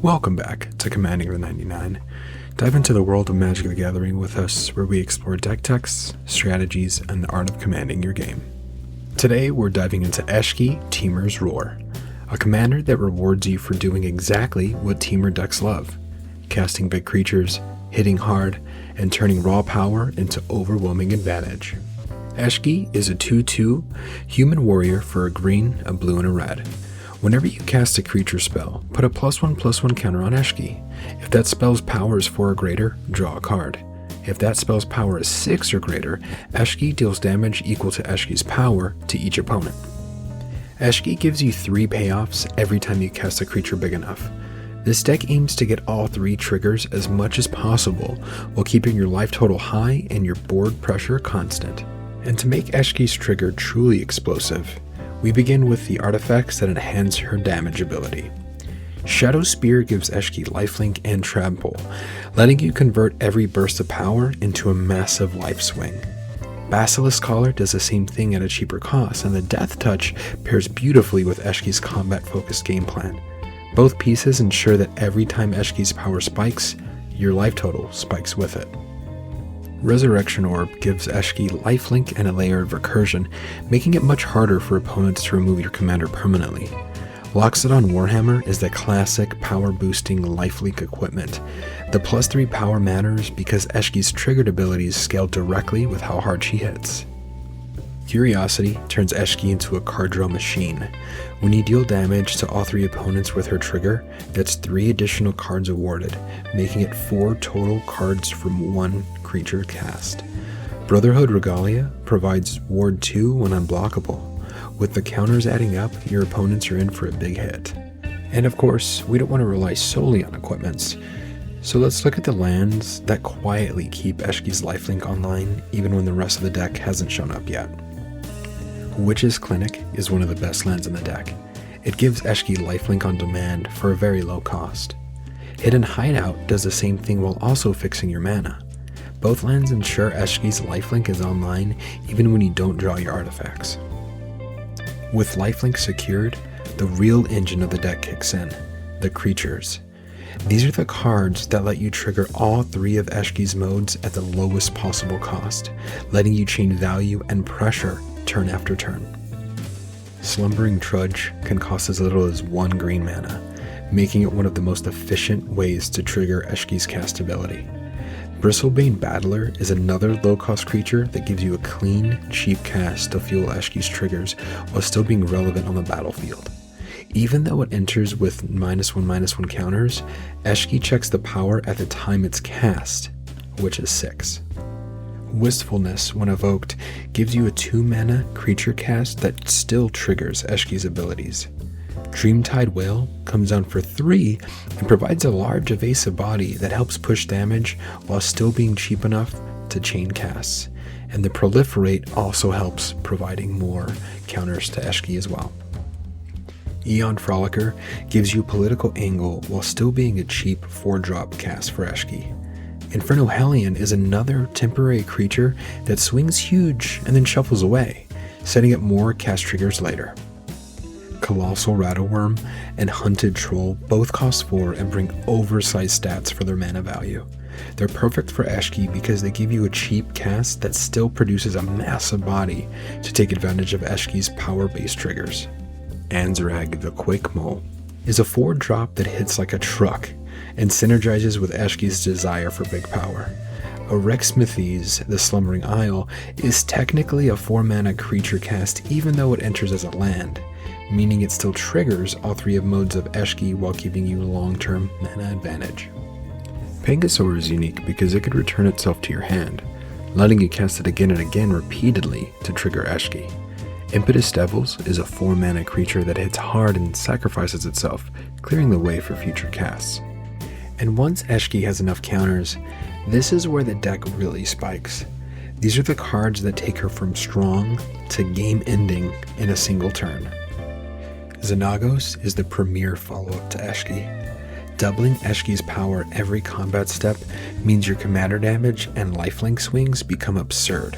Welcome back to Commanding the 99. Dive into the world of Magic the Gathering with us, where we explore deck techs, strategies, and the art of commanding your game. Today, we're diving into Eshki, Temur's Roar, a commander that rewards you for doing exactly what Temur decks love: casting big creatures, hitting hard, and turning raw power into overwhelming advantage. Eshki is a 2/2 human warrior for a green, a blue, and a red. Whenever you cast a creature spell, put a +1/+1 counter on Eshki. If that spell's power is 4 or greater, draw a card. If that spell's power is 6 or greater, Eshki deals damage equal to Eshki's power to each opponent. Eshki gives you 3 payoffs every time you cast a creature big enough. This deck aims to get all 3 triggers as much as possible while keeping your life total high and your board pressure constant. And to make Eshki's trigger truly explosive, we begin with the artifacts that enhance her damage ability. Shadow Spear gives Eshki lifelink and trample, letting you convert every burst of power into a massive life swing. Basilisk Collar does the same thing at a cheaper cost, and the Death Touch pairs beautifully with Eshki's combat-focused game plan. Both pieces ensure that every time Eshki's power spikes, your life total spikes with it. Resurrection Orb gives Eshki lifelink and a layer of recursion, making it much harder for opponents to remove your commander permanently. Loxodon Warhammer is the classic power-boosting lifelink equipment. The +3 power matters because Eshki's triggered abilities scale directly with how hard she hits. Curiosity turns Eshki into a card draw machine. When you deal damage to all 3 opponents with her trigger, that's 3 additional cards awarded, making it 4 total cards from 1 creature cast. Brotherhood Regalia provides Ward 2 when unblockable. With the counters adding up, your opponents are in for a big hit. And of course, we don't want to rely solely on equipments, so let's look at the lands that quietly keep Eshki's lifelink online even when the rest of the deck hasn't shown up yet. Witch's Clinic is one of the best lands in the deck. It gives Eshki lifelink on demand for a very low cost. Hidden Hideout does the same thing while also fixing your mana. Both lands ensure Eshki's lifelink is online even when you don't draw your artifacts. With lifelink secured, the real engine of the deck kicks in: the creatures. These are the cards that let you trigger all 3 of Eshki's modes at the lowest possible cost, letting you chain value and pressure turn after turn. Slumbering Trudge can cost as little as 1 green mana, making it one of the most efficient ways to trigger Eshki's cast ability. Bristlebane Battler is another low-cost creature that gives you a clean, cheap cast to fuel Eshki's triggers while still being relevant on the battlefield. Even though it enters with -1/-1 counters, Eshki checks the power at the time it's cast, which is 6. Wistfulness, when evoked, gives you a 2-mana creature cast that still triggers Eshki's abilities. Dreamtide Whale comes down for 3 and provides a large evasive body that helps push damage while still being cheap enough to chain casts. And the Proliferate also helps, providing more counters to Eshki as well. Eon Frolicker gives you political angle while still being a cheap 4-drop cast for Eshki. Inferno Hellion is another temporary creature that swings huge and then shuffles away, setting up more cast triggers later. Colossal Rattleworm and Hunted Troll both cost 4 and bring oversized stats for their mana value. They're perfect for Eshki because they give you a cheap cast that still produces a massive body to take advantage of Eshki's power-based triggers. Anzrag the Quake Mole is a 4-drop that hits like a truck and synergizes with Eshki's desire for big power. Orexmithes, the Slumbering Isle, is technically a 4-mana creature cast even though it enters as a land, meaning it still triggers all 3 of modes of Eshki while giving you long-term mana advantage. Pangasaur is unique because it could return itself to your hand, letting you cast it again and again repeatedly to trigger Eshki. Impetus Devils is a 4-mana creature that hits hard and sacrifices itself, clearing the way for future casts. And once Eshki has enough counters, this is where the deck really spikes. These are the cards that take her from strong to game ending in a single turn. Xenagos is the premier follow-up to Eshki. Doubling Eshki's power every combat step means your commander damage and lifelink swings become absurd.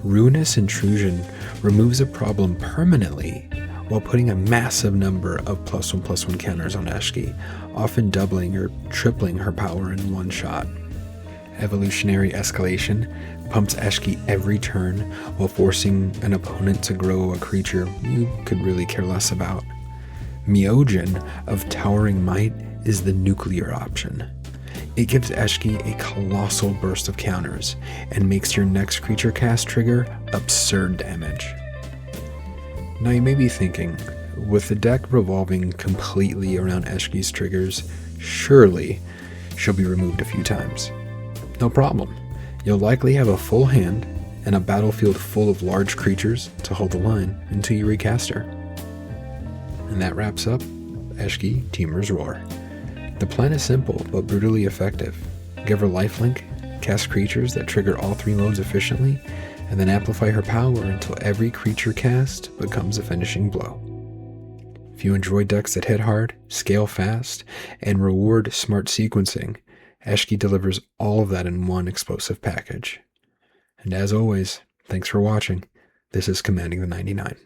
Ruinous Intrusion removes a problem permanently while putting a massive number of +1/+1 counters on Eshki, often doubling or tripling her power in one shot. Evolutionary Escalation pumps Eshki every turn while forcing an opponent to grow a creature you could really care less about. Myojin of Towering Might is the nuclear option. It gives Eshki a colossal burst of counters and makes your next creature cast trigger absurd damage. Now you may be thinking, with the deck revolving completely around Eshki's triggers, surely she'll be removed a few times. No problem. You'll likely have a full hand and a battlefield full of large creatures to hold the line until you recast her. And that wraps up Eshki, Temur's Roar. The plan is simple but brutally effective. Give her lifelink, cast creatures that trigger all 3 modes efficiently, and then amplify her power until every creature cast becomes a finishing blow. If you enjoy decks that hit hard, scale fast, and reward smart sequencing, Eshki delivers all of that in one explosive package. And as always, thanks for watching. This is Commanding the 99.